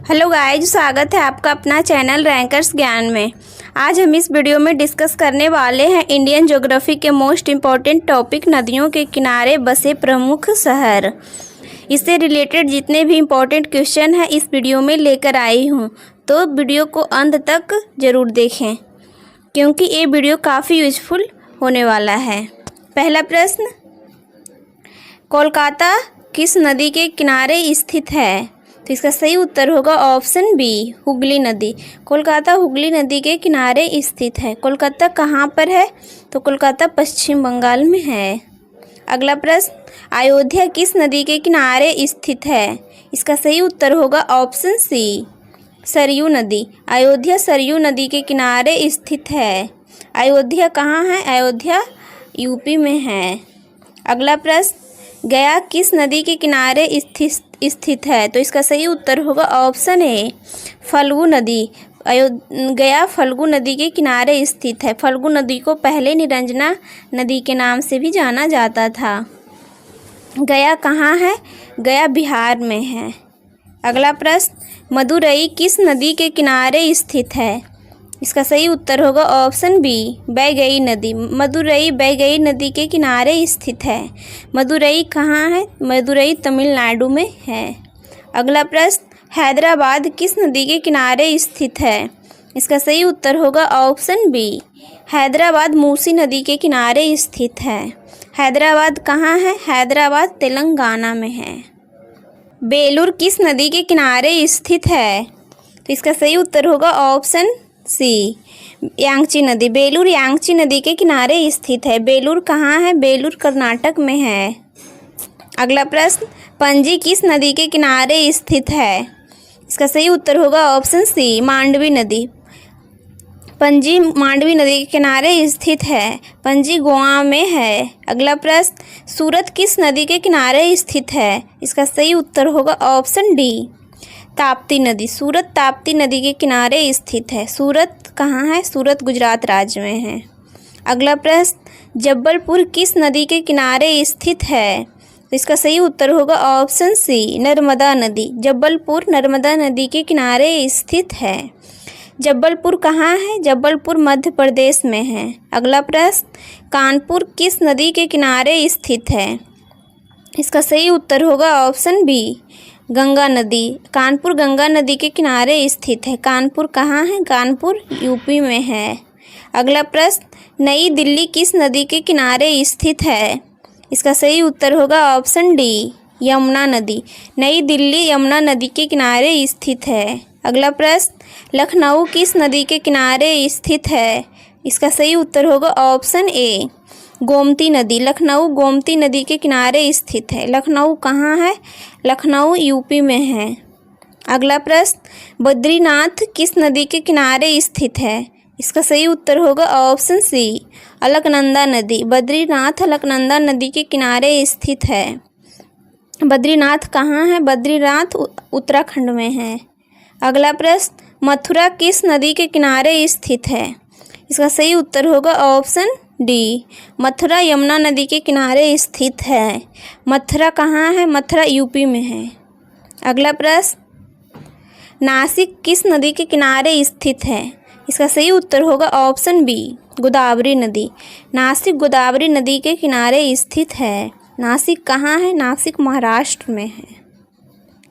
Hello guys, स्वागत है आपका अपना चैनल रैंकर्स ज्ञान में। आज हम इस वीडियो में डिस्कस करने वाले हैं इंडियन ज्योग्राफी के मोस्ट इम्पॉर्टेंट टॉपिक नदियों के किनारे बसे प्रमुख शहर। इससे रिलेटेड जितने भी इम्पोर्टेंट क्वेश्चन हैं इस वीडियो में लेकर आई हूँ, तो वीडियो को अंत तक ज़रूर देखें क्योंकि ये वीडियो काफ़ी यूजफुल होने वाला है। पहला प्रश्न, कोलकाता किस नदी के किनारे स्थित है? तो इसका सही उत्तर होगा ऑप्शन बी, हुगली नदी। कोलकाता हुगली नदी के किनारे स्थित है। कोलकाता कहाँ पर है? तो कोलकाता पश्चिम बंगाल में है। अगला प्रश्न, अयोध्या किस नदी के किनारे स्थित है? इसका सही उत्तर होगा ऑप्शन सी, सरयू नदी। अयोध्या सरयू नदी के किनारे स्थित है। अयोध्या कहाँ है? अयोध्या यूपी में है। अगला प्रश्न, गया किस नदी के किनारे स्थित है? तो इसका सही उत्तर होगा ऑप्शन ए, फल्गु नदी। गया फल्गु नदी के किनारे स्थित है। फल्गु नदी को पहले निरंजना नदी के नाम से भी जाना जाता था। गया कहाँ है? गया बिहार में है। अगला प्रश्न, मदुरई किस नदी के किनारे स्थित है? इसका सही उत्तर होगा ऑप्शन बी, बैगई नदी। मदुरई बैगई नदी के किनारे स्थित है। मदुरई कहाँ है? मदुरई तमिलनाडु में है। अगला प्रश्न, हैदराबाद किस नदी के किनारे स्थित है? इसका सही उत्तर होगा ऑप्शन बी, हैदराबाद मूसी नदी के किनारे स्थित है। हैदराबाद कहाँ है? हैदराबाद तेलंगाना में है। बेलूर किस नदी के किनारे स्थित है? तो इसका सही उत्तर होगा ऑप्शन सी, यांगची नदी। बेलूर यांगची नदी के किनारे स्थित है। बेलूर कहाँ है? बेलूर कर्नाटक में है। अगला प्रश्न, पणजी किस नदी के किनारे स्थित है? इसका सही उत्तर होगा ऑप्शन सी, मांडवी नदी। पणजी मांडवी नदी के किनारे स्थित है। पणजी गोवा में है। अगला प्रश्न, सूरत किस नदी के किनारे स्थित है? इसका सही उत्तर होगा ऑप्शन डी, ताप्ती नदी। सूरत ताप्ती नदी के किनारे स्थित है। सूरत कहाँ है? सूरत गुजरात राज्य में है। अगला प्रश्न, जबलपुर किस नदी के किनारे स्थित है? तो इसका सही उत्तर होगा ऑप्शन सी, नर्मदा नदी। जबलपुर नर्मदा नदी के किनारे स्थित है। जबलपुर कहाँ है? जबलपुर मध्य प्रदेश में है। अगला प्रश्न, कानपुर किस नदी के किनारे स्थित है? इसका सही उत्तर होगा ऑप्शन बी, गंगा नदी। कानपुर गंगा नदी के किनारे स्थित है। कानपुर कहाँ है? कानपुर यूपी में है। अगला प्रश्न, नई दिल्ली किस नदी के किनारे स्थित है? इसका सही उत्तर होगा ऑप्शन डी, यमुना नदी। नई दिल्ली यमुना नदी के किनारे स्थित है। अगला प्रश्न, लखनऊ किस नदी के किनारे स्थित है? इसका सही उत्तर होगा ऑप्शन ए, गोमती नदी। लखनऊ गोमती नदी के किनारे स्थित है। लखनऊ कहाँ है? लखनऊ यूपी में है। अगला प्रश्न, बद्रीनाथ किस नदी के किनारे स्थित है? इसका सही उत्तर होगा ऑप्शन सी, अलकनंदा नदी। बद्रीनाथ अलकनंदा नदी के किनारे स्थित है। बद्रीनाथ कहाँ है? बद्रीनाथ उत्तराखंड में है। अगला प्रश्न, मथुरा किस नदी के किनारे स्थित है? इसका सही उत्तर होगा ऑप्शन डी, मथुरा यमुना नदी के किनारे स्थित है। मथुरा कहाँ है? मथुरा यूपी में है। अगला प्रश्न, नासिक किस नदी के किनारे स्थित है? इसका सही उत्तर होगा ऑप्शन बी, गोदावरी नदी। नासिक गोदावरी नदी के किनारे स्थित है। नासिक कहाँ है? नासिक महाराष्ट्र में है।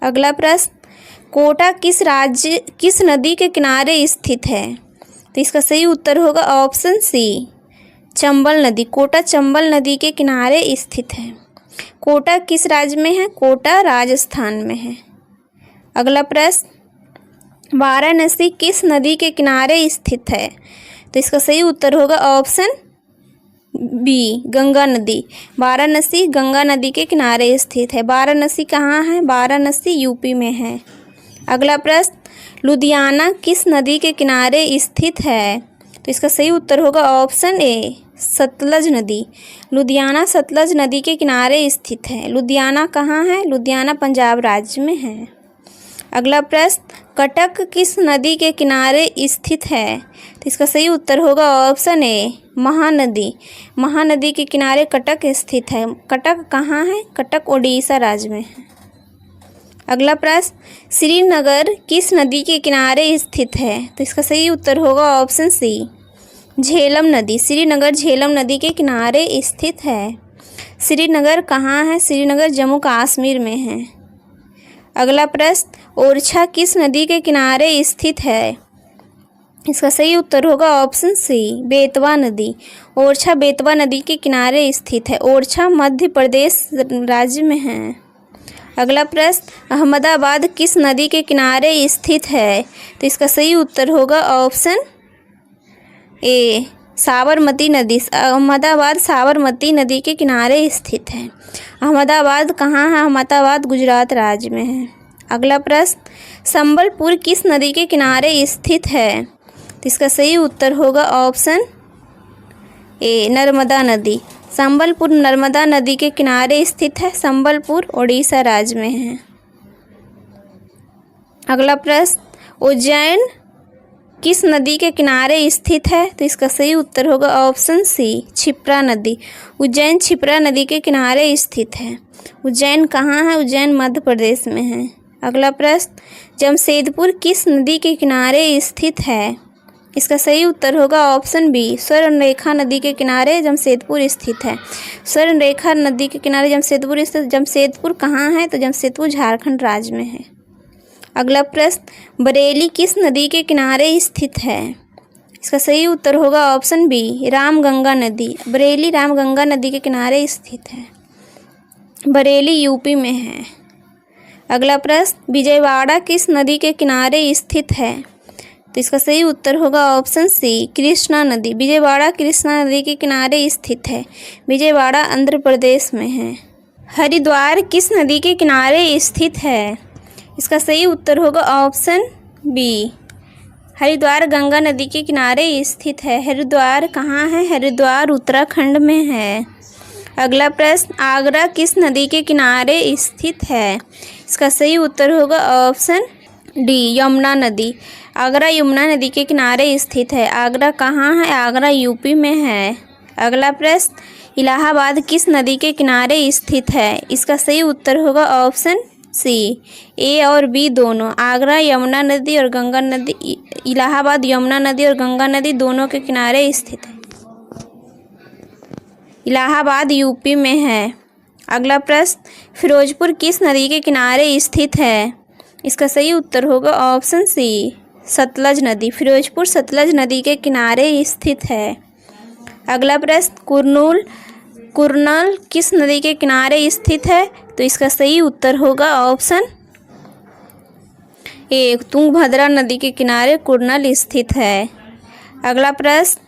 अगला प्रश्न, कोटा किस नदी के किनारे स्थित है? तो इसका सही उत्तर होगा ऑप्शन सी, चंबल नदी। कोटा चंबल नदी के किनारे स्थित है। कोटा किस राज्य में है? कोटा राजस्थान में है। अगला प्रश्न, वाराणसी किस नदी के किनारे स्थित है? तो इसका सही उत्तर होगा ऑप्शन बी, गंगा नदी। वाराणसी गंगा नदी के किनारे स्थित है। वाराणसी कहाँ है? वाराणसी यूपी में है। अगला प्रश्न, लुधियाना किस नदी के किनारे स्थित है? तो इसका सही उत्तर होगा ऑप्शन ए, सतलज नदी। लुधियाना सतलज नदी के किनारे स्थित है। लुधियाना कहाँ है? लुधियाना पंजाब राज्य में है। अगला प्रश्न, कटक किस नदी के किनारे स्थित है? तो इसका सही उत्तर होगा ऑप्शन ए, महानदी। महानदी के किनारे कटक स्थित है। कटक कहाँ है? कटक ओडिशा राज्य में है। अगला प्रश्न, श्रीनगर किस नदी के किनारे स्थित है? तो इसका सही उत्तर होगा ऑप्शन सी, झेलम नदी। श्रीनगर झेलम नदी के किनारे स्थित है। श्रीनगर कहाँ है? श्रीनगर जम्मू कश्मीर में है। अगला प्रश्न, ओरछा किस नदी के किनारे स्थित है? इसका सही उत्तर होगा ऑप्शन सी, बेतवा नदी। ओरछा बेतवा नदी के किनारे स्थित है। ओरछा मध्य प्रदेश राज्य में है। अगला प्रश्न, अहमदाबाद किस नदी के किनारे स्थित है? तो इसका सही उत्तर होगा ऑप्शन ए, साबरमती नदी। अहमदाबाद साबरमती नदी के किनारे स्थित है। अहमदाबाद कहाँ है? अहमदाबाद गुजरात राज्य में है। अगला प्रश्न, संबलपुर किस नदी के किनारे स्थित है? तो इसका सही उत्तर होगा ऑप्शन ए, नर्मदा नदी। संबलपुर नर्मदा नदी के किनारे स्थित है। संबलपुर ओडिशा राज्य में है। अगला प्रश्न, उज्जैन किस नदी के किनारे स्थित है? तो इसका सही उत्तर होगा ऑप्शन सी, क्षिप्रा नदी। उज्जैन क्षिप्रा नदी के किनारे स्थित है। उज्जैन कहाँ है? उज्जैन मध्य प्रदेश में है। अगला प्रश्न, जमशेदपुर किस नदी के किनारे स्थित है? इसका सही उत्तर होगा ऑप्शन बी, स्वर्णरेखा नदी के किनारे जमशेदपुर स्थित है। स्वर्णरेखा नदी के किनारे जमशेदपुर स्थित। जमशेदपुर कहाँ है? तो जमशेदपुर झारखंड राज्य में है। अगला प्रश्न, बरेली किस नदी के किनारे स्थित है? इसका सही उत्तर होगा ऑप्शन बी, रामगंगा नदी। बरेली रामगंगा नदी के किनारे स्थित है। बरेली यूपी में है। अगला प्रश्न, विजयवाड़ा किस नदी के किनारे स्थित है? तो इसका सही उत्तर होगा ऑप्शन सी, कृष्णा नदी। विजयवाड़ा कृष्णा नदी के किनारे स्थित है। विजयवाड़ा आंध्र प्रदेश में है। हरिद्वार किस नदी के किनारे स्थित है? इसका सही उत्तर होगा ऑप्शन बी, हरिद्वार गंगा नदी के किनारे स्थित है। हरिद्वार कहाँ है? हरिद्वार उत्तराखंड में है। अगला प्रश्न, आगरा किस नदी के किनारे स्थित है? इसका सही उत्तर होगा ऑप्शन डी, यमुना नदी। आगरा यमुना नदी के किनारे स्थित है। आगरा कहाँ है? आगरा यूपी में है। अगला प्रश्न, इलाहाबाद किस नदी के किनारे स्थित है? इसका सही उत्तर होगा ऑप्शन सी, ए और बी दोनों। आगरा यमुना नदी और गंगा नदी, इलाहाबाद यमुना नदी और गंगा नदी दोनों के किनारे स्थित है। इलाहाबाद यूपी में है। अगला प्रश्न, फिरोजपुर किस नदी के किनारे स्थित है? इसका सही उत्तर होगा ऑप्शन सी, सतलज नदी। फिरोजपुर सतलज नदी के किनारे स्थित है। अगला प्रश्न, कुरनल किस नदी के किनारे स्थित है? तो इसका सही उत्तर होगा ऑप्शन ए, तुंगभद्रा नदी के किनारे कुरनल स्थित है। अगला प्रश्न,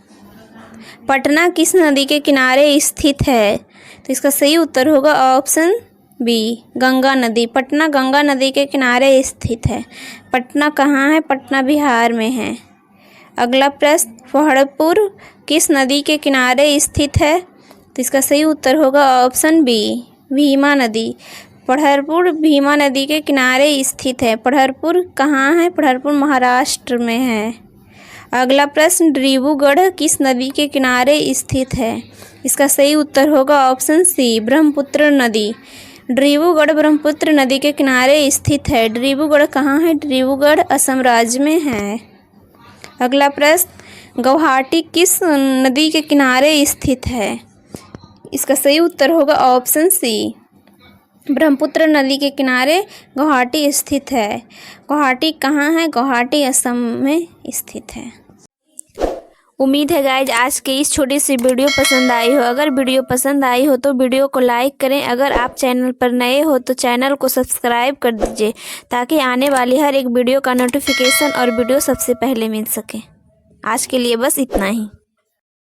पटना किस नदी के किनारे स्थित है? तो इसका सही उत्तर होगा ऑप्शन बी, गंगा नदी। पटना गंगा नदी के किनारे स्थित है। पटना कहाँ है? पटना बिहार में है। अगला प्रश्न, पढ़रपुर किस नदी के किनारे स्थित है? तो इसका सही उत्तर होगा ऑप्शन बी, भीमा नदी। पढ़रपुर भीमा नदी के किनारे स्थित है। पढ़रपुर कहाँ है? पढ़रपुर महाराष्ट्र में है। अगला प्रश्न, डिब्रूगढ़ किस नदी के किनारे स्थित है? इसका सही उत्तर होगा ऑप्शन सी, ब्रह्मपुत्र नदी। डिब्रूगढ़ ब्रह्मपुत्र नदी के किनारे स्थित है। डिब्रूगढ़ कहाँ है? डिब्रूगढ़ असम राज्य में है। अगला प्रश्न, गुवाहाटी किस नदी के किनारे स्थित है? इसका सही उत्तर होगा ऑप्शन सी, ब्रह्मपुत्र नदी के किनारे गुवाहाटी स्थित है। गुवाहाटी कहाँ है? गुवाहाटी असम में स्थित है। उम्मीद है गाइज आज की इस छोटी सी वीडियो पसंद आई हो। अगर वीडियो पसंद आई हो तो वीडियो को लाइक करें। अगर आप चैनल पर नए हो तो चैनल को सब्सक्राइब कर दीजिए ताकि आने वाली हर एक वीडियो का नोटिफिकेशन और वीडियो सबसे पहले मिल सके। आज के लिए बस इतना ही।